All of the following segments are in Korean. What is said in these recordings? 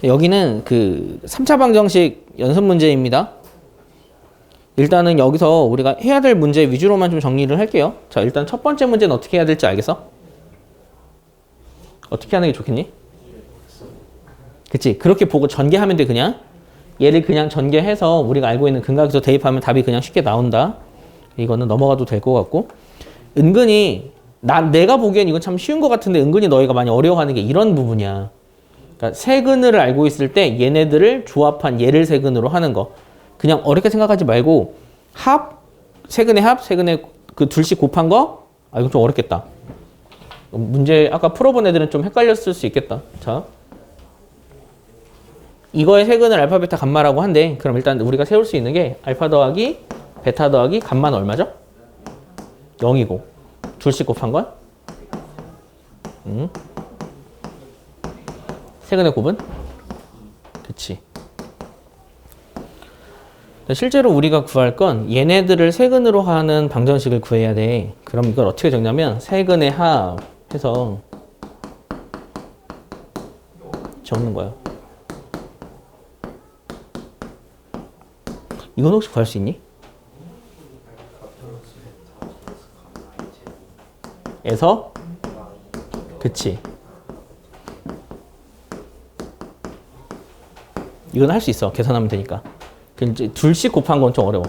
여기는 그 3차 방정식 연습 문제입니다. 일단은 여기서 우리가 해야 될 문제 위주로만 좀 정리를 할게요. 자, 일단 첫 번째 문제는 어떻게 해야 될지 알겠어? 어떻게 하는 게 좋겠니? 그치? 그렇게 보고 전개하면 돼, 그냥. 얘를 그냥 전개해서 우리가 알고 있는 근각에서 대입하면 답이 그냥 쉽게 나온다. 이거는 넘어가도 될 것 같고. 은근히 내가 보기엔 이건 참 쉬운 것 같은데 은근히 너희가 많이 어려워하는 게 이런 부분이야. 그러니까 세근을 알고 있을 때 얘네들을 조합한 얘를 세근으로 하는 거. 그냥 어렵게 생각하지 말고 세근의 합, 세근의 그 둘씩 곱한 거? 아, 이건 좀 어렵겠다. 문제 아까 풀어본 애들은 좀 헷갈렸을 수 있겠다. 자, 이거의 세근을 알파, 베타, 감마라고 한대. 그럼 일단 우리가 세울 수 있는 게 알파 더하기 베타 더하기 감마는 얼마죠? 0이고 둘씩 곱한 건? 세근의 곱은? 그치. 실제로 우리가 구할 건 얘네들을 세근으로 하는 방정식을 구해야 돼. 그럼 이걸 어떻게 적냐면 세근의 합 해서 적는 거야. 이건 혹시 구할 수 있니? 에서? 그치. 이건 할 수 있어. 계산하면 되니까. 이제 둘씩 곱한 건 좀 어려워.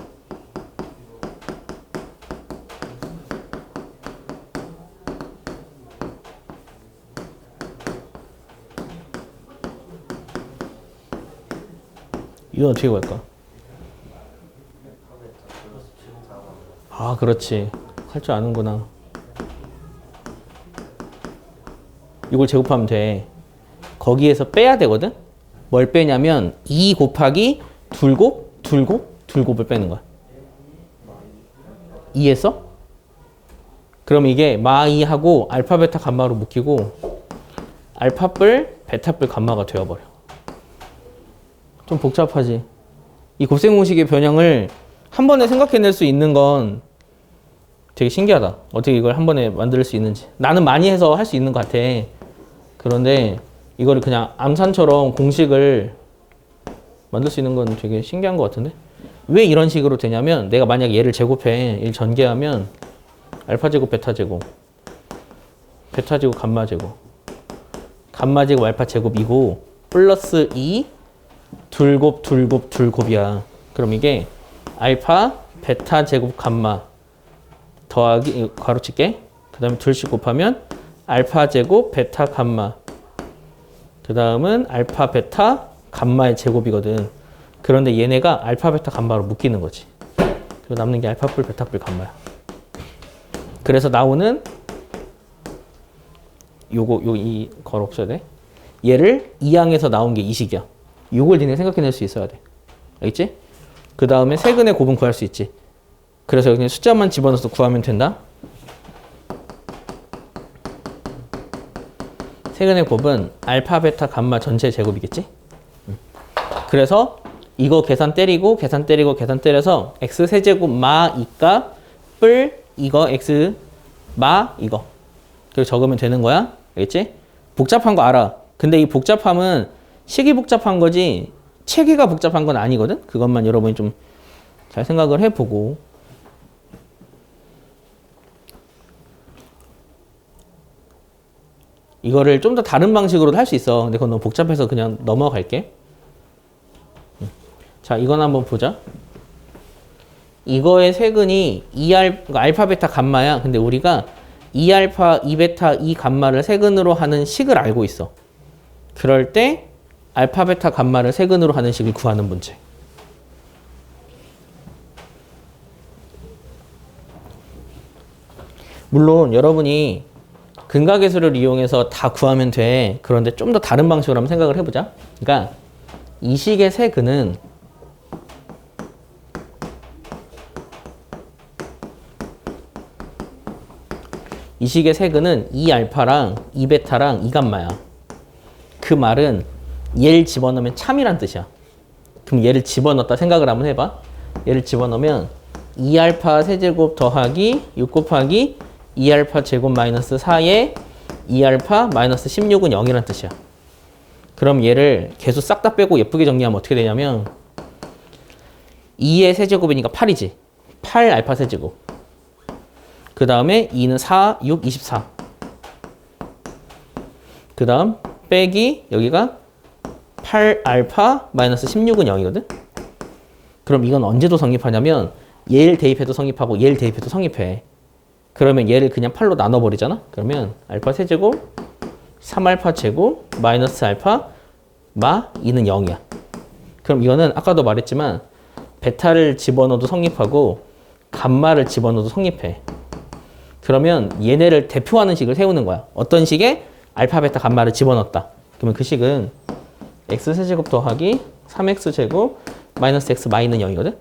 이건 어떻게 구할까? 아, 그렇지. 할 줄 아는구나. 이걸 제곱하면 돼. 거기에서 빼야 되거든? 뭘 빼냐면 2 곱하기 둘곱을 빼는 거야. 2에서? 그럼 이게 마2하고 알파, 베타, 감마로 묶이고 알파뿔, 베타뿔, 감마가 되어버려. 좀 복잡하지? 이 곱셈 공식의 변형을 한 번에 생각해낼 수 있는 건 되게 신기하다. 어떻게 이걸 한 번에 만들 수 있는지. 나는 많이 해서 할 수 있는 것 같아. 그런데 이거를 그냥 암산처럼 공식을 만들 수 있는 건 되게 신기한 것 같은데? 왜 이런 식으로 되냐면 내가 만약 얘를 제곱해. 얘를 전개하면 알파 제곱, 베타 제곱, 베타 제곱, 감마 제곱, 감마 제곱, 알파 제곱이고 플러스 2 둘곱이야. 그럼 이게 알파, 베타 제곱, 감마 더하기 괄호칠게. 그 다음에 둘씩 곱하면 알파 제곱, 베타, 감마. 그 다음은 알파, 베타, 감마의 제곱이거든. 그런데 얘네가 알파, 베타, 감마로 묶이는 거지. 그리고 남는 게 알파뿔, 베타뿔, 감마야. 그래서 나오는 이 괄호 없어야 돼. 얘를 2항에서 나온 게 이 식이야. 요걸 니네 생각해낼 수 있어야 돼. 알겠지? 그 다음에 세근의 곱은 구할 수 있지. 그래서 여기 숫자만 집어넣어서 구하면 된다. 세근의 곱은 알파, 베타, 감마 전체 제곱이겠지? 그래서 이거 계산 때리고 x 세제곱 마 이까 뿔 이거 x 마 이거. 그리고 적으면 되는 거야. 알겠지? 복잡한 거 알아. 근데 이 복잡함은 식이 복잡한 거지 체계가 복잡한 건 아니거든? 그것만 여러분이 좀 잘 생각을 해보고. 이거를 좀 더 다른 방식으로도 할 수 있어. 근데 그건 너무 복잡해서 그냥 넘어갈게. 자, 이건 한번 보자. 이거의 세근이 알파, 베타, 감마야. 근데 우리가 2알파, 2베타, 2감마를 세근으로 하는 식을 알고 있어. 그럴 때 알파, 베타, 감마를 세근으로 하는 식을 구하는 문제. 물론 여러분이 근각계수를 이용해서 다 구하면 돼. 그런데 좀 더 다른 방식으로 한번 생각을 해보자. 그러니까 이 식의 세근은 이 식의 세근은 2알파랑 2베타랑 2감마야. 그 말은 얘를 집어넣으면 참이란 뜻이야. 그럼 얘를 집어넣었다 생각을 한번 해봐. 얘를 집어넣으면 2알파 세제곱 더하기 6 곱하기 2알파 제곱 마이너스 4에 2알파 마이너스 16은 0이란 뜻이야. 그럼 얘를 개수 싹 다 빼고 예쁘게 정리하면 어떻게 되냐면 2의 세제곱이니까 8이지. 8 알파 세제곱. 그 다음에 2는 4, 6, 24. 그 다음 빼기 여기가 8 알파 마이너스 16은 0이거든. 그럼 이건 언제도 성립하냐면 얘를 대입해도 성립하고 얘를 대입해도 성립해. 그러면 얘를 그냥 8로 나눠버리잖아. 그러면 알파 세제곱 3알파 제곱 마이너스 알파 마 2는 0이야. 그럼 이거는 아까도 말했지만 베타를 집어넣어도 성립하고 감마를 집어넣어도 성립해. 그러면 얘네를 대표하는 식을 세우는 거야. 어떤 식에 알파, 베타, 감마를 집어넣었다. 그러면 그 식은 x세제곱 더하기 3x제곱 마이너스 x 마이는 0이거든.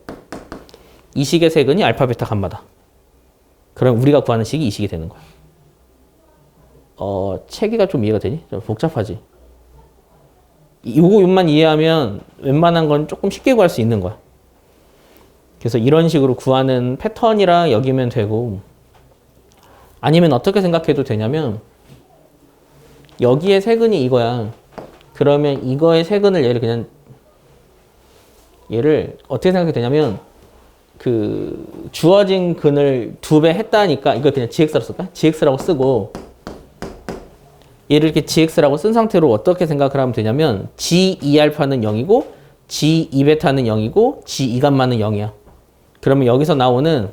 이 식의 세근이 알파, 베타, 감마다. 그럼 우리가 구하는 식이 이 식이 되는 거야. 체계가 좀 이해가 되니? 좀 복잡하지? 요것만 이해하면 웬만한 건 조금 쉽게 구할 수 있는 거야. 그래서 이런 식으로 구하는 패턴이라 여기면 되고, 아니면 어떻게 생각해도 되냐면 여기에 세근이 이거야. 그러면 이거의 세근을 얘를 어떻게 생각해도 되냐면 그 주어진 근을 2배 했다니까 이걸 그냥 gx라고 쓸까? gx라고 쓰고 얘를 이렇게 gx라고 쓴 상태로 어떻게 생각을 하면 되냐면 g2알파는 0이고 g2베타는 0이고 g2감마는 0이야. 그러면 여기서 나오는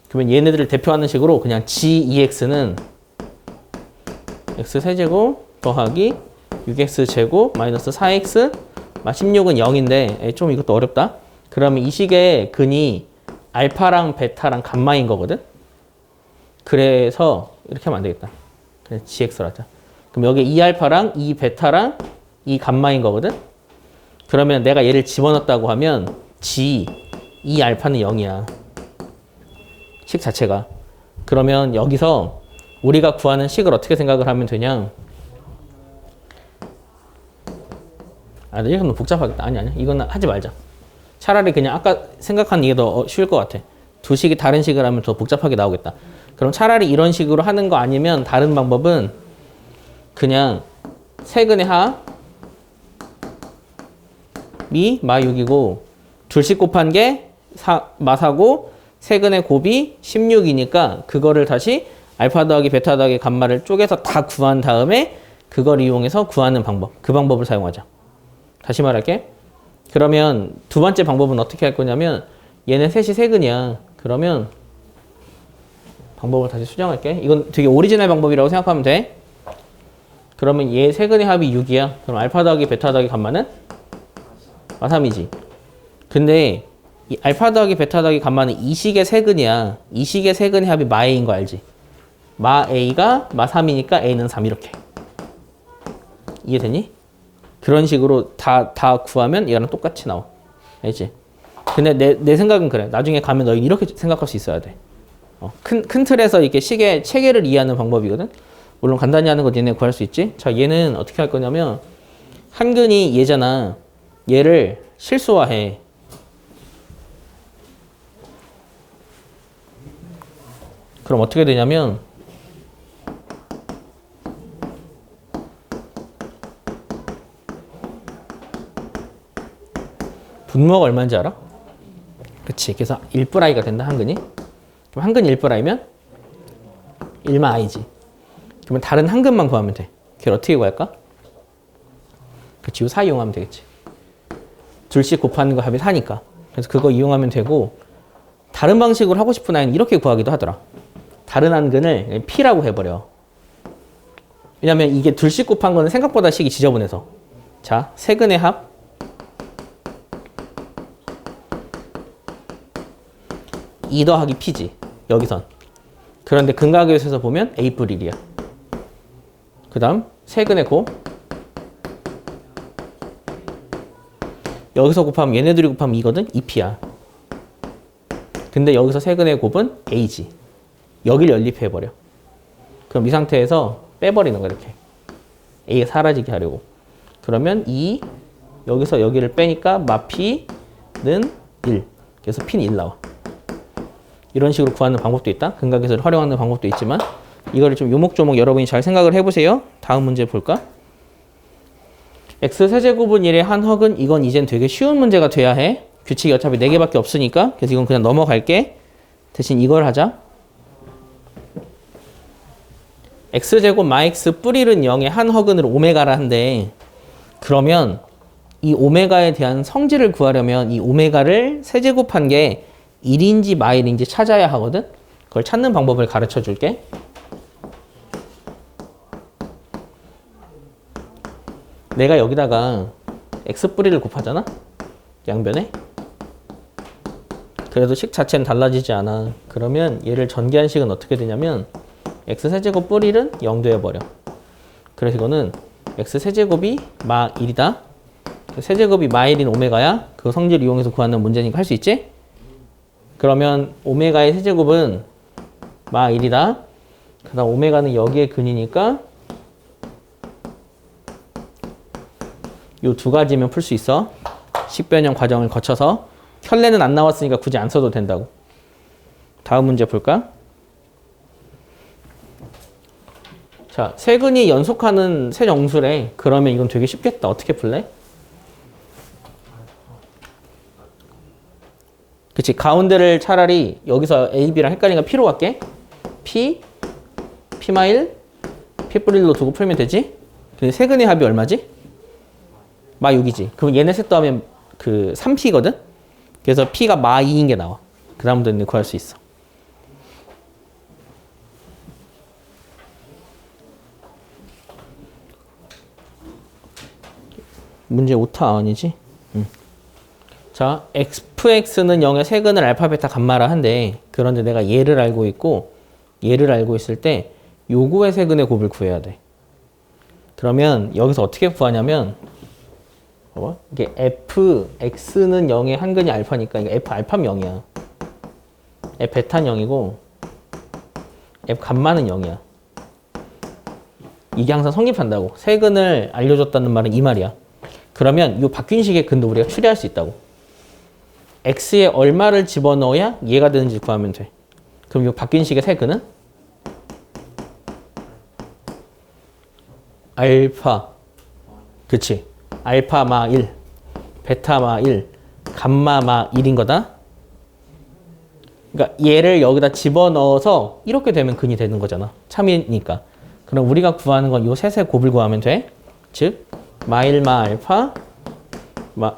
그러면 얘네들을 대표하는 식으로 그냥 g2x는 x세제곱 더하기 6x제곱 마이너스 4x 16은 0인데 좀 이것도 어렵다. 그러면 이 식의 근이 알파랑 베타랑 감마인 거거든. 그래서 이렇게 하면 안 되겠다. 그냥 gx로 하자. 그럼 여기 2알파랑 2베타랑 2감마인 거거든. 그러면 내가 얘를 집어넣었다고 하면 g 2알파는 0이야. 식 자체가. 그러면 여기서 우리가 구하는 식을 어떻게 생각을 하면 되냐. 이건 너무 복잡하겠다. 아니 이건 하지 말자. 차라리 그냥 아까 생각한 이게 더 쉬울 것 같아. 두 식이 다른 식을 하면 더 복잡하게 나오겠다. 그럼 차라리 이런 식으로 하는 거 아니면 다른 방법은 그냥 세근의 합이 마6이고 둘씩 곱한 게 마4고 세근의 곱이 16이니까 그거를 다시 알파 더하기 베타 더하기 감마를 쪼개서 다 구한 다음에 그걸 이용해서 구하는 방법. 그 방법을 사용하자. 다시 말할게. 그러면 두 번째 방법은 어떻게 할 거냐면 얘네 셋이 세근이야. 그러면 방법을 다시 수정할게. 이건 되게 오리지널 방법이라고 생각하면 돼. 그러면 얘 세근의 합이 6이야. 그럼 알파 더하기 베타 더하기 감마는 마3이지. 근데 이 알파 더하기 베타 더하기 감마는 이 식의 세근이야. 이 식의 세근의 합이 마A인 거 알지? 마A가 마3이니까 A는 3 이렇게. 이해되니? 그런 식으로 다 구하면 얘랑 똑같이 나와. 알지? 근데 내 생각은 그래. 나중에 가면 너희 이렇게 생각할 수 있어야 돼. 큰 틀에서 이렇게 식의 체계를 이해하는 방법이거든? 물론 간단히 하는 거 니네 구할 수 있지? 자, 얘는 어떻게 할 거냐면 한 근이 얘잖아. 얘를 실수화해. 그럼 어떻게 되냐면 분모가 얼마인지 알아? 그치. 그래서 1+i가 된다, 한근이. 그럼 한근 1+i면 1만 i지. 그러면 다른 한근만 구하면 돼. 걔를 어떻게 구할까? 그치. 이 사 이용하면 되겠지. 둘씩 곱하는 거 합이 4니까. 그래서 그거 이용하면 되고, 다른 방식으로 하고 싶은 아이는 이렇게 구하기도 하더라. 다른 한근을 p라고 해버려. 왜냐면 이게 둘씩 곱한 거는 생각보다 식이 지저분해서. 자, 세근의 합. 2 더하기 p지. 여기선. 그런데 근각에서 보면 a+1이야. 그 다음 세근의 곱. 여기서 곱하면 얘네들이 곱하면 2거든? 2p야. 근데 여기서 세근의 곱은 a지. 여기를 연립해버려. 그럼 이 상태에서 빼버리는 거야, 이렇게. a가 사라지게 하려고. 그러면 2, 여기서 여기를 빼니까 마p는 1. 그래서 p는 1 나와. 이런 식으로 구하는 방법도 있다. 근각에서를 활용하는 방법도 있지만 이거를 좀 요목조목 여러분이 잘 생각을 해보세요. 다음 문제 볼까? x세제곱은 1의 한հ억은 이건 이젠 되게 쉬운 문제가 돼야 해. 규칙이 어차피 4개밖에 없으니까. 그래서 이건 그냥 넘어갈게. 대신 이걸 하자. x제곱 마x 뿔1은 0의 한허근을 오메가라 한데 그러면 이 오메가에 대한 성질을 구하려면 이 오메가를 세제곱한 게 1인지 마일인지 찾아야 하거든. 그걸 찾는 방법을 가르쳐 줄게. 내가 여기다가 x 뿌리를 곱하잖아. 양변에. 그래도 식 자체는 달라지지 않아. 그러면 얘를 전개한 식은 어떻게 되냐면 x 세제곱 뿔 1은 0 되어버려. 그래서 이거는 x 세제곱이 마 1이다. 세제곱이 마 1인 오메가야. 그 성질을 이용해서 구하는 문제니까 할 수 있지? 그러면 오메가의 세제곱은 마 1이다. 그 다음 오메가는 여기에 근이니까 요 두 가지면 풀 수 있어. 식변형 과정을 거쳐서. 혈례는 안 나왔으니까 굳이 안 써도 된다고. 다음 문제 볼까? 자, 세근이 연속하는 세 정수래. 그러면 이건 되게 쉽겠다. 어떻게 풀래? 그치, 가운데를 차라리 여기서 A, B랑 헷갈리니까 P로 갈게. P, P마일, P+1로 두고 풀면 되지? 근데 세근의 합이 얼마지? 마 6이지. 그럼 얘네 셋 더하면 그 3P거든? 그래서 P가 마 2인 게 나와. 그 다음부터 구할 수 있어. 문제 오타 아니지? 자, fx는 0의 세근을 알파, 베타, 감마라 한데 그런데 내가 얘를 알고 있고 얘를 알고 있을 때 요구의 세근의 곱을 구해야 돼. 그러면 여기서 어떻게 구하냐면 봐봐. 이게 fx는 0의 한근이 알파니까 이게 f 알파는 0이야. f 베타는 0이고 f 감마는 0이야. 이게 항상 성립한다고. 세근을 알려줬다는 말은 이 말이야. 그러면 이 바뀐 식의 근도 우리가 추리할 수 있다고. x에 얼마를 집어넣어야 얘가 되는지 구하면 돼. 그럼 이 바뀐 식의 세근은 알파, 그치? 알파 마 1, 베타 마 1, 감마 마 1인 거다. 그러니까 얘를 여기다 집어넣어서 이렇게 되면 근이 되는 거잖아. 참이니까. 그럼 우리가 구하는 건 이 셋의 곱을 구하면 돼. 즉 마 1, 마 알파, 마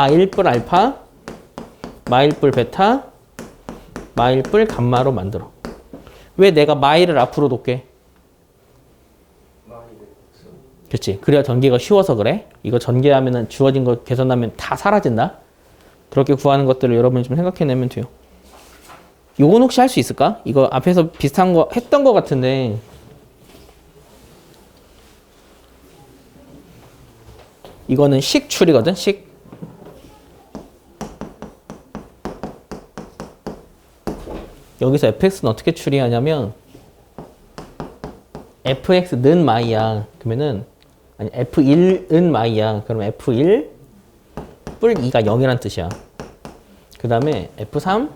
1 뿔 알파, 마 1 뿔 베타, 마 1 뿔 감마로 만들어. 왜 내가 마 1을 앞으로 놓게? 그렇지. 그래야 전개가 쉬워서 그래. 이거 전개하면은 주어진 거 계산하면 다 사라진다. 그렇게 구하는 것들을 여러분이 좀 생각해내면 돼요. 요건 혹시 할 수 있을까? 이거 앞에서 비슷한 거 했던 거 같은데. 이거는 식 추리거든, 식. 여기서 fx는 어떻게 추리하냐면 fx는 마이야. 그러면은 아니 f1은 마이야. 그럼 f1 뿔 2가 0이란 뜻이야. 그 다음에 f3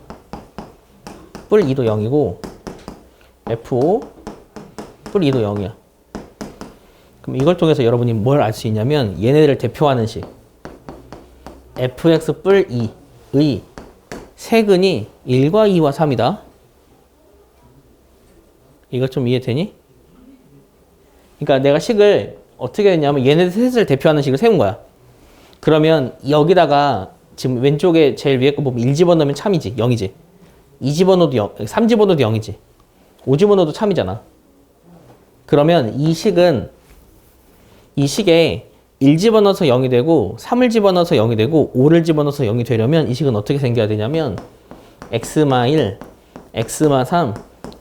뿔 2도 0이고 f5 뿔 2도 0이야. 그럼 이걸 통해서 여러분이 뭘 알 수 있냐면 얘네들을 대표하는 식 fx 뿔 2의 세근이 1과 2와 3이다. 이거 좀 이해되니? 그러니까 내가 식을 어떻게 했냐면 얘네들 셋을 대표하는 식을 세운 거야. 그러면 여기다가 지금 왼쪽에 제일 위에 거 보면 1 집어넣으면 참이지. 0이지. 2 집어넣어도 0, 3 집어넣어도 0이지. 5 집어넣어도 참이잖아. 그러면 이 식에 1 집어넣어서 0이 되고 3을 집어넣어서 0이 되고 5를 집어넣어서 0이 되려면 이 식은 어떻게 생겨야 되냐면 x마 1, x마 3,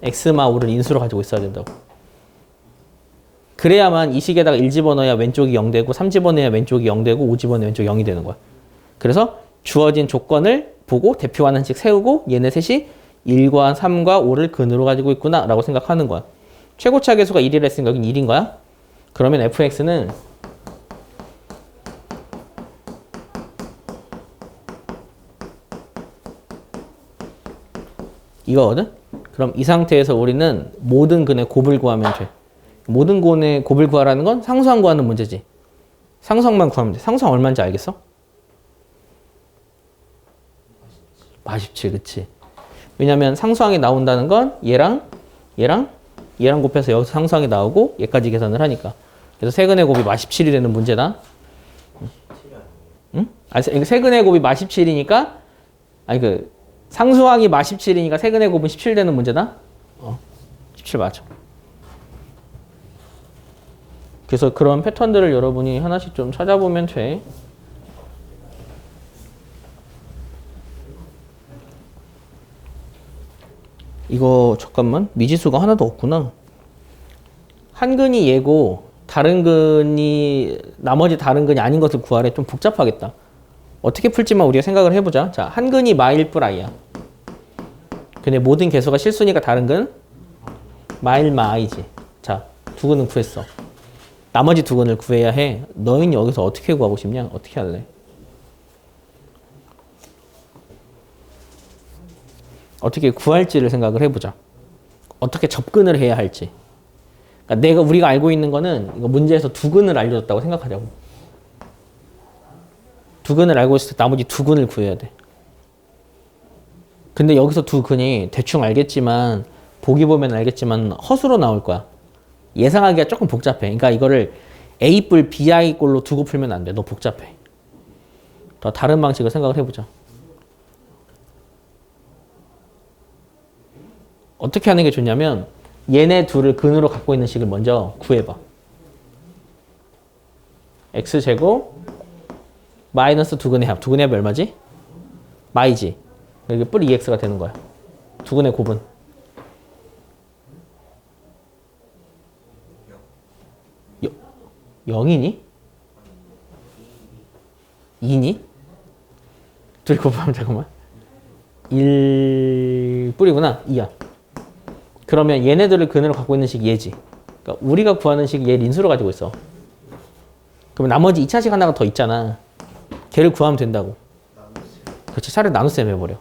x마 5를 인수로 가지고 있어야 된다고. 그래야만 이 식에다가 1 집어넣어야 왼쪽이 0 되고 3 집어넣어야 왼쪽이 0 되고 5 집어넣어야 왼쪽이 0이 되는 거야. 그래서 주어진 조건을 보고 대표하는 식 세우고 얘네 셋이 1과 3과 5를 근으로 가지고 있구나 라고 생각하는 거야. 최고차 계수가 1이라 했으니까 여긴 1인 거야. 그러면 fx는 이거거든? 그럼 이 상태에서 우리는 모든 근의 곱을 구하면 돼. 모든 근의 곱을 구하라는 건 상수항 구하는 문제지. 상수항만 구하면 돼. 상수항 얼마인지 알겠어? 17, 그치? 왜냐면 상수항이 나온다는 건 얘랑 곱해서 여기서 상수항이 나오고 얘까지 계산을 하니까. 그래서 세근의 곱이 17이 되는 문제다. 응? 아니, 세근의 곱이 17이니까 상수항이 17이니까 세근의 곱은 17 되는 문제다. 17 맞아. 그래서 그런 패턴들을 여러분이 하나씩 좀 찾아보면 돼. 이거 잠깐만, 미지수가 하나도 없구나. 한 근이 얘고 나머지 다른 근이 아닌 것을 구하래. 좀 복잡하겠다. 어떻게 풀지만 우리가 생각을 해보자. 자, 한 근이 마일 뿔 i야. 근데 모든 개수가 실수니까 다른 근 마일 마 i지. 자, 두 근은 구했어. 나머지 두 근을 구해야 해. 너희는 여기서 어떻게 구하고 싶냐? 어떻게 할래? 어떻게 구할지를 생각을 해보자. 어떻게 접근을 해야 할지. 그러니까 우리가 알고 있는 거는 이거 문제에서 두 근을 알려줬다고 생각하자고. 두 근을 알고 있을 때 나머지 두 근을 구해야 돼. 근데 여기서 두 근이 대충 알겠지만, 보기 보면 알겠지만 허수로 나올 거야. 예상하기가 조금 복잡해. 그러니까 이거를 A뿔 BI 꼴로 두고 풀면 안 돼. 너무 복잡해. 더 다른 방식을 생각을 해보자. 어떻게 하는 게 좋냐면 얘네 둘을 근으로 갖고 있는 식을 먼저 구해봐. x제곱 마이너스 두 근의 합. 두 근의 합이 얼마지? 마이지. 여기 뿔 2x가 되는 거야. 두 근의 곱은 0이니? 2니? 둘이 곱하면 잠깐만. 1 뿔이구나. 2야. 그러면 얘네들을 근으로 갖고 있는 식이 얘지. 그러니까 우리가 구하는 식이 얘를 인수로 가지고 있어. 그러면 나머지 2차식 하나가 더 있잖아. 걔를 구하면 된다고. 그렇지. 차라리 나눗셈 해버려.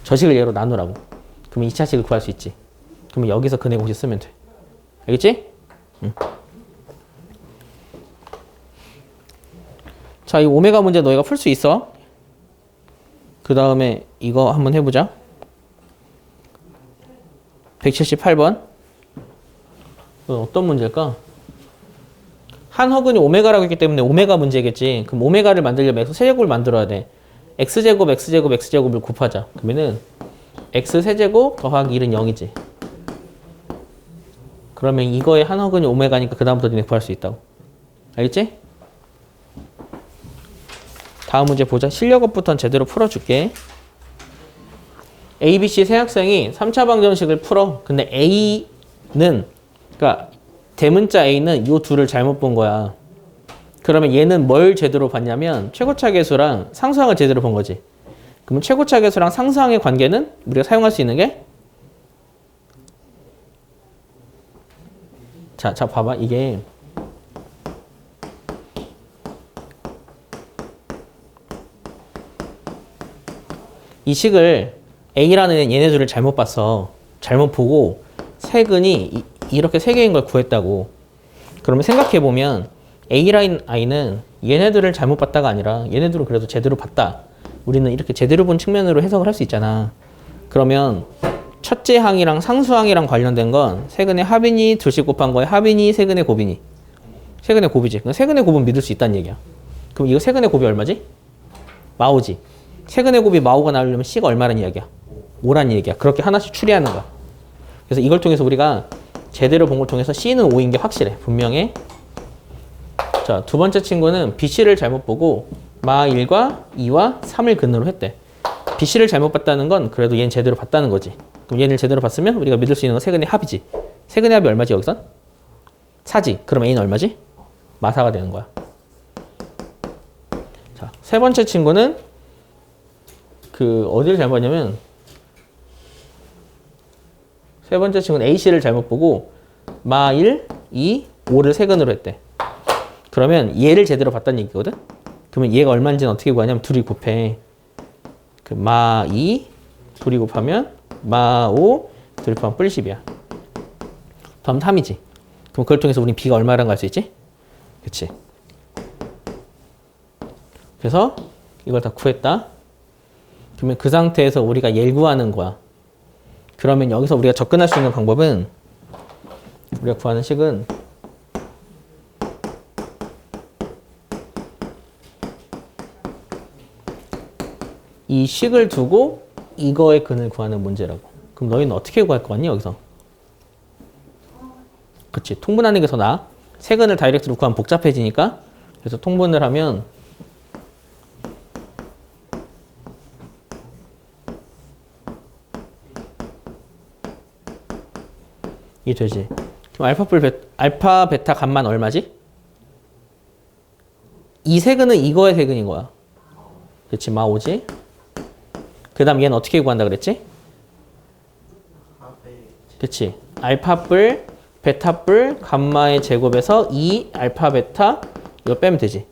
저 식을 얘로 나누라고. 그러면 2차식을 구할 수 있지. 그러면 여기서 근의 공식 쓰면 돼. 알겠지? 응. 자, 이 오메가 문제 너희가 풀 수 있어. 그 다음에 이거 한번 해보자. 178번. 이건 어떤 문제일까? 한 허근이 오메가라고 했기 때문에 오메가 문제겠지. 그럼 오메가를 만들려면 x 세제곱을 만들어야 돼. x제곱을 곱하자. 그러면은 x 세제곱 더하기 1은 0이지. 그러면 이거의 한 허근이 오메가니까 그 다음부터 니네 구할 수 있다고. 알겠지? 다음 문제 보자. 실력업부터는 제대로 풀어줄게. A, B, C 세 학생이 3차 방정식을 풀어. 근데 A는, 그러니까 대문자 A는 이 둘을 잘못 본 거야. 그러면 얘는 뭘 제대로 봤냐면 최고차 계수랑 상수항을 제대로 본 거지. 그러면 최고차 계수랑 상수항의 관계는 우리가 사용할 수 있는 게, 자 봐봐. 이게 이 식을 A라는 얘네 둘을 잘못 봤어. 잘못 보고 세근이 이렇게 세 개인 걸 구했다고. 그러면 생각해보면 A라인 I는 얘네들을 잘못 봤다가 아니라 얘네들은 그래도 제대로 봤다. 우리는 이렇게 제대로 본 측면으로 해석을 할 수 있잖아. 그러면 첫째 항이랑 상수항이랑 관련된 건 세근의 합이니 둘씩 곱한 거에 합이니 세근의 곱이니? 세근의 곱이지. 그럼 세근의 곱은 믿을 수 있다는 얘기야. 그럼 이거 세근의 곱이 얼마지? 마오지. 세근의 곱이 마오가 나오려면 C가 얼마라는 이야기야? 5라는 얘기야. 그렇게 하나씩 추리하는 거야. 그래서 이걸 통해서 우리가 제대로 본 걸 통해서 C는 5인 게 확실해. 분명해. 자, 두 번째 친구는 BC를 잘못 보고 마 1과 2와 3을 근으로 했대. BC를 잘못 봤다는 건 그래도 얘는 제대로 봤다는 거지. 그럼 얘를 제대로 봤으면 우리가 믿을 수 있는 건 세근의 합이지. 세근의 합이 얼마지 여기선? 4지. 그럼 A는 얼마지? 마4가 되는 거야. 자, 세 번째 친구는 어디를 잘못 봤냐면 세 번째 친구는 AC를 잘못 보고 마 1, 2, 5를 세근으로 했대. 그러면 얘를 제대로 봤다는 얘기거든? 그러면 얘가 얼마인지는 어떻게 구하냐면 둘이 곱해. 마 2, 둘이 곱하면 마 5, 대입하면 뿔 10이야. 다음 3이지. 그럼 그걸 통해서 우린 b가 얼마라는 걸 알 수 있지? 그치. 그래서 이걸 다 구했다. 그러면 그 상태에서 우리가 얘를 구하는 거야. 그러면 여기서 우리가 접근할 수 있는 방법은 우리가 구하는 식은 이 식을 두고 이거의 근을 구하는 문제라고. 그럼 너희는 어떻게 구할 거 같니 여기서? 그치. 통분하는 게 더 나아. 세근을 다이렉트로 구하면 복잡해지니까. 그래서 통분을 하면 이게 되지. 그럼 알파 베타 값만 얼마지? 이 세근은 이거의 세근인 거야. 그치. 마오지. 그 다음 얘는 어떻게 구한다 그랬지? 그치. 알파뿔 베타뿔 감마의 제곱에서 2 알파 베타 이거 빼면 되지.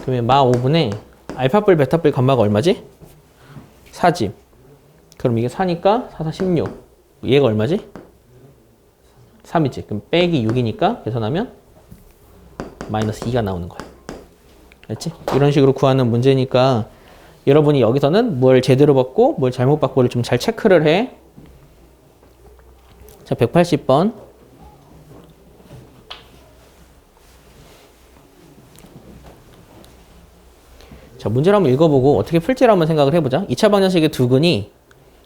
그러면 마 5분의 알파뿔 베타뿔 감마가 얼마지? 4지. 그럼 이게 4니까 4, 4, 16. 얘가 얼마지? 3이지. 그럼 빼기 6이니까 계산하면 마이너스 2가 나오는 거야. 알지? 이런 식으로 구하는 문제니까 여러분이 여기서는 뭘 제대로 받고 뭘 잘못 받고를 좀 잘 체크를 해. 자, 180번. 자, 문제를 한번 읽어보고 어떻게 풀지를 한번 생각을 해보자. 2차 방정식의 두 근이,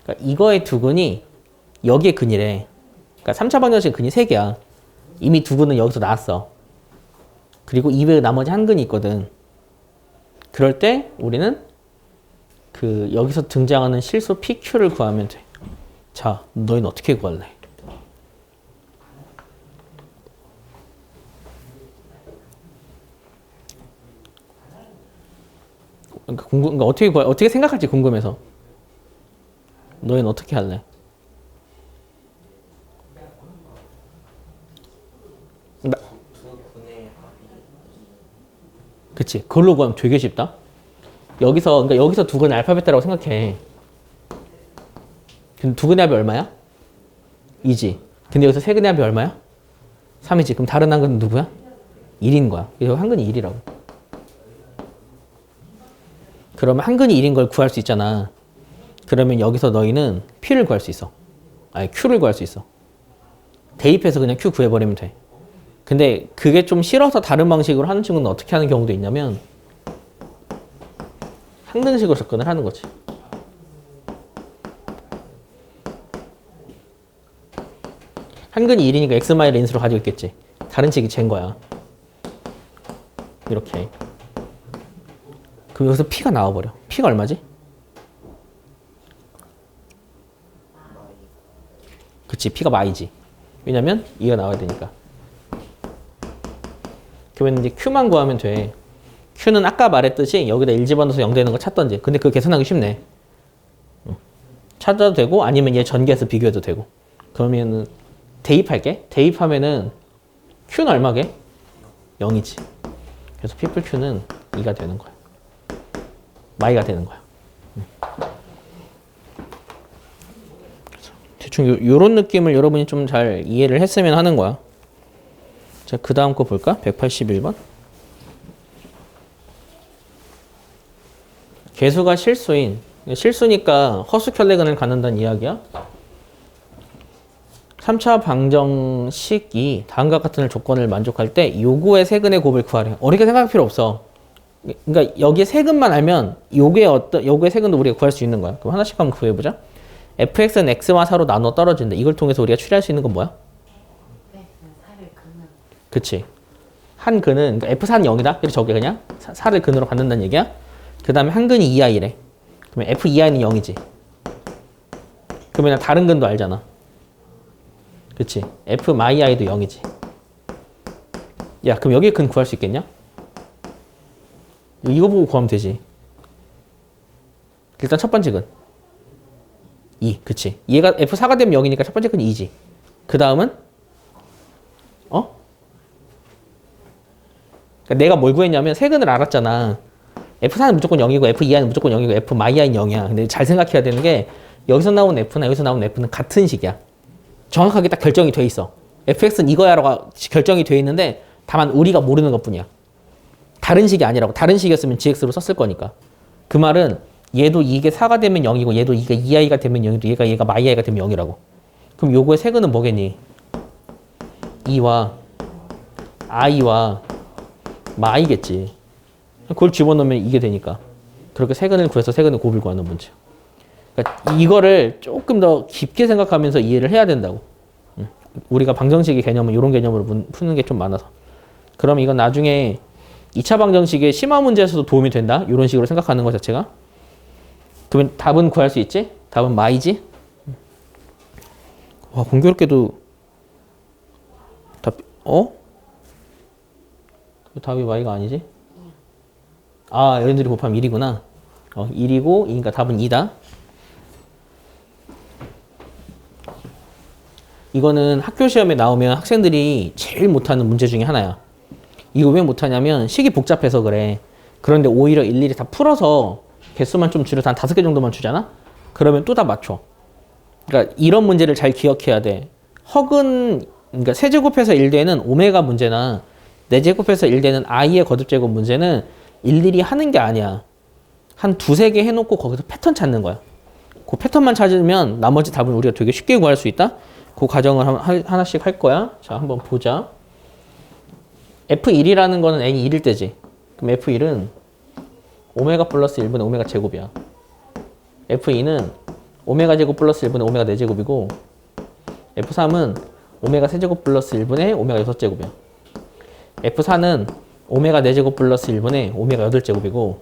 그러니까 이거의 두 근이 여기에 근이래. 그러니까 3차 방정식의 근이 3개야. 이미 두 근은 여기서 나왔어. 그리고 이외에 나머지 한 근이 있거든. 그럴 때 우리는 그 여기서 등장하는 실수 PQ를 구하면 돼. 자, 너희는 어떻게 구할래? 그러니까 어떻게 생각할지 궁금해서. 너희는 어떻게 할래? 그치. 그걸로 구하면 되게 쉽다. 그러니까 여기서 두 근의 알파벳이라고 생각해. 근데 두 근의 합이 얼마야? 2지. 근데 여기서 세 근의 합이 얼마야? 3이지. 그럼 다른 한 근은 누구야? 1인 거야. 그래서 한 근이 1이라고. 그러면 한 근이 1인 걸 구할 수 있잖아. 그러면 여기서 너희는 P를 구할 수 있어. 아니, Q를 구할 수 있어. 대입해서 그냥 Q 구해버리면 돼. 근데 그게 좀 싫어서 다른 방식으로 하는 친구는 어떻게 하는 경우도 있냐면 항등식으로 접근을 하는 거지. 한근이 1이니까 x마이를 인수로 가지고 있겠지. 다른 식이 잴 거야. 이렇게. 그럼 여기서 P가 나와버려. P가 얼마지? 그치, P가 마이지. 왜냐면 2가 나와야 되니까. 그러면 이제 Q만 구하면 돼. Q는 아까 말했듯이 여기다 1 집어넣어서 0 되는 거 찾던지. 근데 그거 계산하기 쉽네. 찾아도 되고 아니면 얘 전개해서 비교해도 되고. 그러면은 대입할게. 대입하면은 Q는 얼마게? 0이지. 그래서 P 풀 Q는 2가 되는 거야. 마이가 되는 거야. 대충 요런 느낌을 여러분이 좀 잘 이해를 했으면 하는 거야. 자, 그 다음 거 볼까? 181번. 개수가 실수니까 허수 켤레근을 갖는다는 이야기야. 3차 방정식이 다음과 같은 조건을 만족할 때 요구의 세근의 곱을 구하래. 어렵게 생각할 필요 없어. 그러니까 여기에 세근만 알면 요구의 세근도 우리가 구할 수 있는 거야. 그럼 하나씩 한번 구해보자. fx는 x와 4로 나눠 떨어진다. 이걸 통해서 우리가 추리할 수 있는 건 뭐야? 그치. 한 근은, 그러니까 F4는 0이다. 그래서 저게 그냥 4를 근으로 갖는다는 얘기야. 그 다음에 한 근이 2i래. 그러면 F2i는 0이지. 그러면 다른 근도 알잖아. 그치. F-i도 0이지. 야, 그럼 여기에 근 구할 수 있겠냐? 이거 보고 구하면 되지. 일단 첫 번째 근. 2, 그치. 얘가 F4가 되면 0이니까 첫 번째 근이 2지. 그 다음은 그러니까 내가 뭘 구했냐면 세 근을 알았잖아. F4는 무조건 0이고 F2i는 무조건 0이고 F-i는 0이야. 근데 잘 생각해야 되는 게 여기서 나온 f나 여기서 나온 f는 같은 식이야. 정확하게 딱 결정이 돼 있어. fx는 이거야라고 결정이 돼 있는데 다만 우리가 모르는 것뿐이야. 다른 식이 아니라고. 다른 식이었으면 gx로 썼을 거니까. 그 말은 얘도 이게 4가 되면 0이고 얘도 이게 2i가 되면 0이고 얘가 마이i가 되면 0이라고. 그럼 요거의 세근은 뭐겠니? 2와 i와 마이겠지. 그걸 집어넣으면 이게 되니까. 그렇게 세근을 구해서 세근의 곱을 구하는 문제. 그러니까 이거를 조금 더 깊게 생각하면서 이해를 해야 된다고. 우리가 방정식의 개념은 이런 개념으로 푸는 게 좀 많아서. 그럼 이건 나중에 2차 방정식의 심화 문제에서도 도움이 된다. 이런 식으로 생각하는 것 자체가. 그러면 답은 구할 수 있지? 답은 마이지? 와, 공교롭게도 답이 마이가 아니지? 아, 얘네들이 곱하면 1이구나. 1이고 2니까 답은 2다. 이거는 학교 시험에 나오면 학생들이 제일 못하는 문제 중에 하나야. 이거 왜 못하냐면 식이 복잡해서 그래. 그런데 오히려 일일이 다 풀어서 개수만 좀 줄여서 한 5개 정도만 주잖아? 그러면 또 다 맞춰. 그러니까 이런 문제를 잘 기억해야 돼. 그러니까 세제곱해서 1되는 오메가 문제나 4제곱해서 1되는 i의 거듭제곱 문제는 일일이 하는 게 아니야. 한 2-3개 해놓고 거기서 패턴 찾는 거야. 그 패턴만 찾으면 나머지 답은 우리가 되게 쉽게 구할 수 있다? 그 과정을 하나씩 할 거야. 자, 한번 보자. F1이라는 거는 n이 1일 때지. 그럼 F1은 오메가 플러스 1분의 오메가 제곱이야. F2는 오메가 제곱 플러스 1분의 오메가 4제곱이고 F3은 오메가 세제곱 플러스 1분의 오메가 6제곱이야. F4는 오메가 4제곱 플러스 1분의 오메가 8제곱이고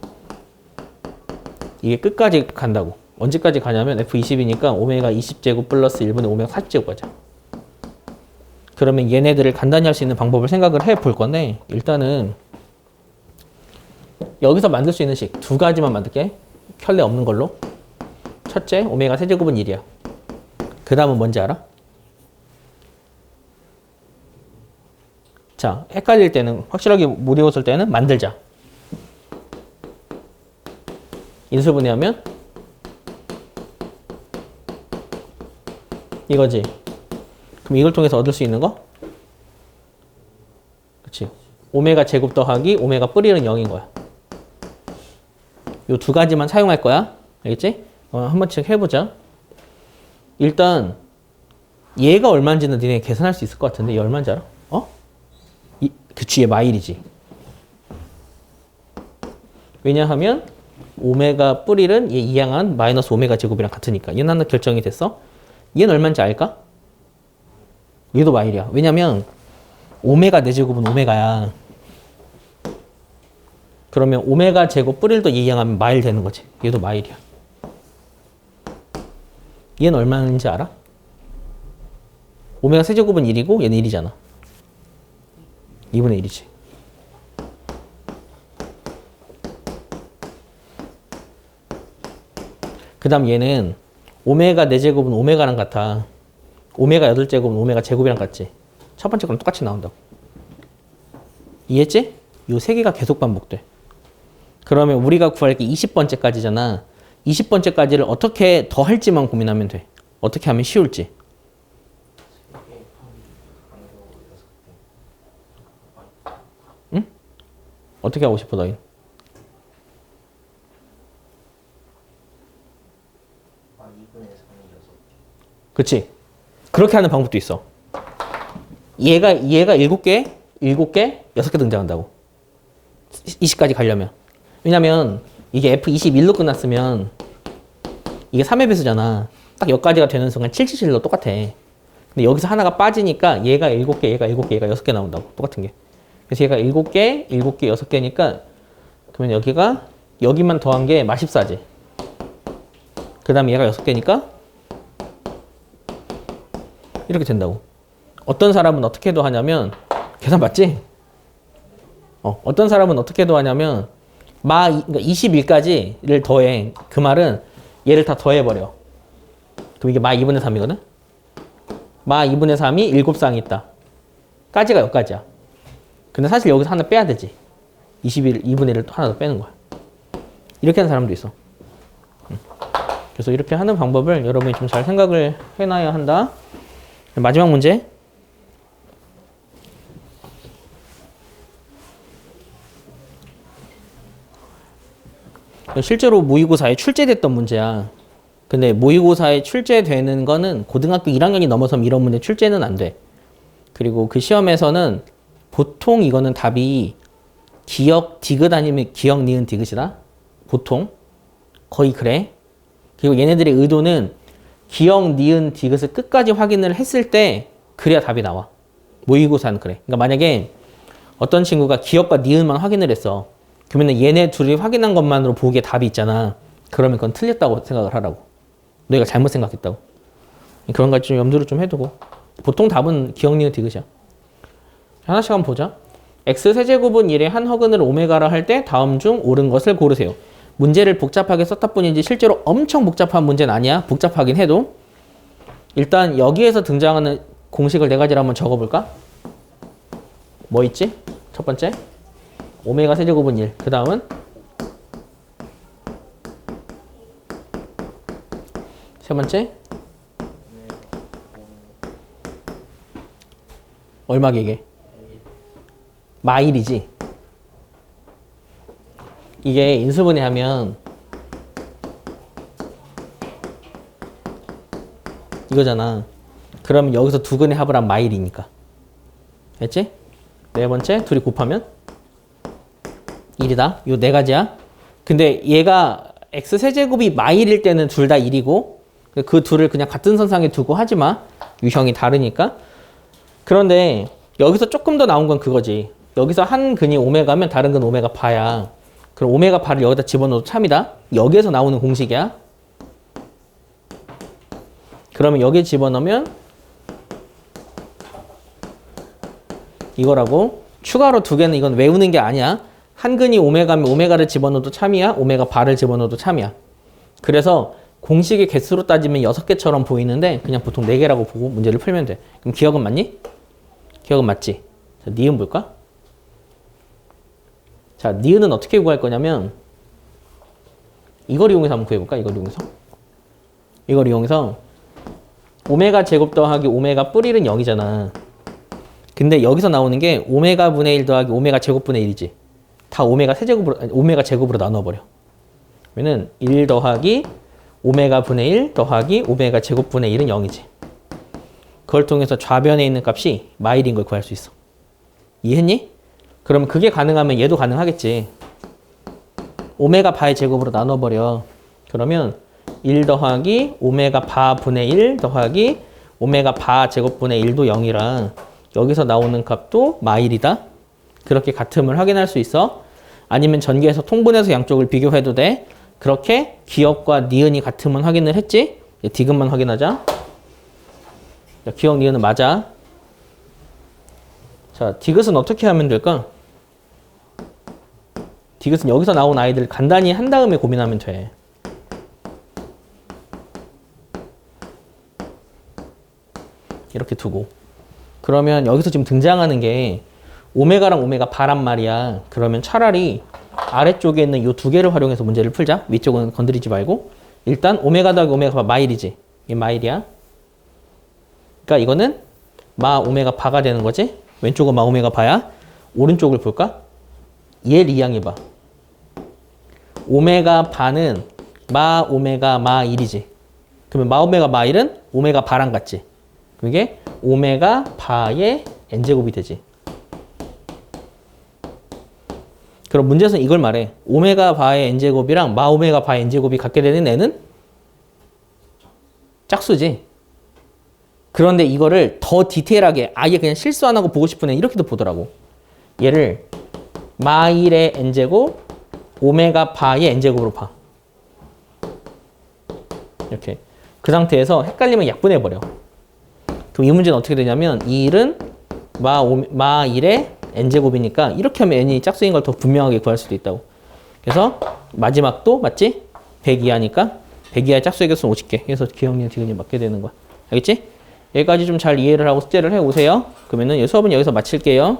이게 끝까지 간다고. 언제까지 가냐면 F20이니까 오메가 20제곱 플러스 1분의 오메가 40제곱 가자. 그러면 얘네들을 간단히 할 수 있는 방법을 생각을 해 볼 건데 일단은 여기서 만들 수 있는 식 2가지만 만들게. 켤레 없는 걸로. 첫째, 오메가 세제곱은 1이야. 그 다음은 뭔지 알아? 자, 헷갈릴 때는 확실하게 못 외웠을 때는 만들자. 인수분해하면 이거지. 그럼 이걸 통해서 얻을 수 있는 거? 그치. 오메가 제곱 더하기 오메가 뿌리는 0인 거야. 요 2가지만 사용할 거야. 알겠지? 한 번씩 해보자. 일단 얘가 얼마인지는 니네 계산할 수 있을 것 같은데 얘 얼마인지 알아? 그치, 얘 마일이지. 왜냐하면 오메가 뿌리는 얘 이항한 마이너스 오메가 제곱이랑 같으니까. 얘는 하나 결정이 됐어. 얘는 얼마인지 알까? 얘도 마일이야. 왜냐면 오메가 4제곱은 오메가야. 그러면 오메가 제곱 뿌릴도 이항하면 마일 되는 거지. 얘도 마일이야. 얘는 얼마인지 알아? 오메가 세제곱은 1이고 얘는 1이잖아. 2분의 1이지. 그 다음 얘는 오메가 4제곱은 오메가랑 같아. 오메가 8제곱은 오메가 제곱이랑 같지. 첫 번째 거랑 똑같이 나온다고. 이해했지? 요 3개가 계속 반복돼. 그러면 우리가 구할 게 20번째까지잖아. 20번째까지를 어떻게 더 할지만 고민하면 돼. 어떻게 하면 쉬울지. 응? 어떻게 하고 싶어, 너희? 그치? 그렇게 하는 방법도 있어. 얘가 7개, 6개 등장한다고. 20까지 가려면. 왜냐면 이게 F21로 끝났으면 이게 3의 배수잖아. 딱 여기까지가 되는 순간 777로 똑같아. 근데 여기서 하나가 빠지니까 얘가 7개, 얘가 6개 나온다고. 똑같은 게. 그래서 얘가 7개, 6개니까 그러면 여기만 더한 게 마14지. 그 다음에 얘가 6개니까 이렇게 된다고. 어떤 사람은 어떻게도 하냐면 계산 맞지? 어떤 사람은 어떻게도 하냐면 그러니까 21까지를 더해. 그 말은 얘를 다 더해버려. 그럼 이게 마 2분의 3이거든? 마 2분의 3이 7쌍이 있다. 까지가 여기까지야. 근데 사실 여기서 하나 빼야 되지. 2분의 1을 또 하나 더 빼는 거야. 이렇게 하는 사람도 있어. 그래서 이렇게 하는 방법을 여러분이 좀 잘 생각을 해놔야 한다. 마지막 문제. 실제로 모의고사에 출제됐던 문제야. 근데 모의고사에 출제되는 거는 고등학교 1학년이 넘어서면 이런 문제 출제는 안 돼. 그리고 그 시험에서는 보통 이거는 답이 기역 디귿 아니면 기역 니은 디귿이다. 보통 거의 그래. 그리고 얘네들의 의도는 기역 니은 디귿을 끝까지 확인을 했을 때 그래야 답이 나와. 모의고사는 그래. 그러니까 만약에 어떤 친구가 기역과 니은만 확인을 했어. 그러면 얘네 둘이 확인한 것만으로 보기에 답이 있잖아. 그러면 그건 틀렸다고 생각을 하라고. 너희가 잘못 생각했다고. 그런 걸 좀 염두를 좀 해두고. 보통 답은 기역 니은 디귿이야. 하나씩 한번 보자. x 세제곱은 1의 한 허근을 오메가라 할 때 다음 중 옳은 것을 고르세요. 문제를 복잡하게 썼다 뿐이지 실제로 엄청 복잡한 문제는 아니야. 복잡하긴 해도. 일단 여기에서 등장하는 공식을 네 가지를 한번 적어볼까? 뭐 있지? 첫 번째 오메가 세제곱은 1. 그 다음은 세 번째 얼마게 이게? 마일이지. 이게 인수분해 하면 이거잖아. 그러면 여기서 두 근의 합을 한 마일이니까. 됐지? 네 번째 둘이 곱하면 1이다. 요 네 가지야. 근데 얘가 x 세제곱이 마일일 때는 둘 다 1이고 그 둘을 그냥 같은 선상에 두고 하지 마. 유형이 다르니까. 그런데 여기서 조금 더 나온 건 그거지. 여기서 한 근이 오메가면 다른 근 오메가 바야. 그럼 오메가 바를 여기다 집어넣어도 참이다. 여기에서 나오는 공식이야. 그러면 여기에 집어넣으면 이거라고. 추가로 두 개는 이건 외우는 게 아니야. 한 근이 오메가면 오메가를 집어넣어도 참이야. 오메가 바를 집어넣어도 참이야. 그래서 공식의 개수로 따지면 6개처럼 보이는데 그냥 보통 4개라고 보고 문제를 풀면 돼. 그럼 기억은 맞니? 기억은 맞지? 자, 니은 볼까? 자, 니은은 어떻게 구할 거냐면 이걸 이용해서 한번 구해볼까? 이걸 이용해서 오메가 제곱 더하기 오메가 뿔 1은 0이잖아. 근데 여기서 나오는 게 오메가 분의 1 더하기 오메가 제곱 분의 1이지. 다 오메가 제곱으로 나눠버려. 그러면은 1 더하기 오메가 분의 1 더하기 오메가 제곱 분의 1은 0이지. 그걸 통해서 좌변에 있는 값이 마일인 걸 구할 수 있어. 이해했니? 그럼 그게 가능하면 얘도 가능하겠지. 오메가 바의 제곱으로 나눠버려. 그러면 1 더하기 오메가 바 분의 1 더하기 오메가 바 제곱분의 1도 0이라 여기서 나오는 값도 마일이다. 그렇게 같음을 확인할 수 있어. 아니면 전개해서 통분해서 양쪽을 비교해도 돼. 그렇게 기역과 니은이 같음은 확인을 했지. 디귿만 확인하자. 기역 니은은 맞아. 자, 디귿은 어떻게 하면 될까? 디귿은 여기서 나온 아이들 간단히 한 다음에 고민하면 돼. 이렇게 두고. 그러면 여기서 지금 등장하는 게 오메가랑 오메가 바란 말이야. 그러면 차라리 아래쪽에 있는 이 두 개를 활용해서 문제를 풀자. 위쪽은 건드리지 말고. 일단 오메가 더하기 오메가 바 마일이지. 이게 마일이야. 그러니까 이거는 마 오메가 바가 되는 거지. 왼쪽은 마 오메가 바야. 오른쪽을 볼까? 얘를 이항해봐. 오메가 바는 마 오메가 마 1이지. 그러면 마 오메가 마 1은 오메가 바랑 같지. 그게 오메가 바의 n제곱이 되지. 그럼 문제에서는 이걸 말해. 오메가 바의 n제곱이랑 마 오메가 바의 n제곱이 같게 되는 애는 짝수지. 그런데 이거를 더 디테일하게 아예 그냥 실수 안 하고 보고 싶은 애 이렇게도 보더라고. 얘를 마 1의 n제곱 오메가 바의 n제곱으로 봐. 이렇게. 그 상태에서 헷갈리면 약분해버려. 그럼 이 문제는 어떻게 되냐면 이 1은 마 1의 n제곱이니까 이렇게 하면 n이 짝수인 걸 더 분명하게 구할 수도 있다고. 그래서 마지막도 맞지? 100 이하니까 100 이하의 짝수의 개수는 50개. 그래서 기억력 디귿이 맞게 되는 거야. 알겠지? 여기까지 좀 잘 이해를 하고 숙제를 해오세요. 그러면은 수업은 여기서 마칠게요.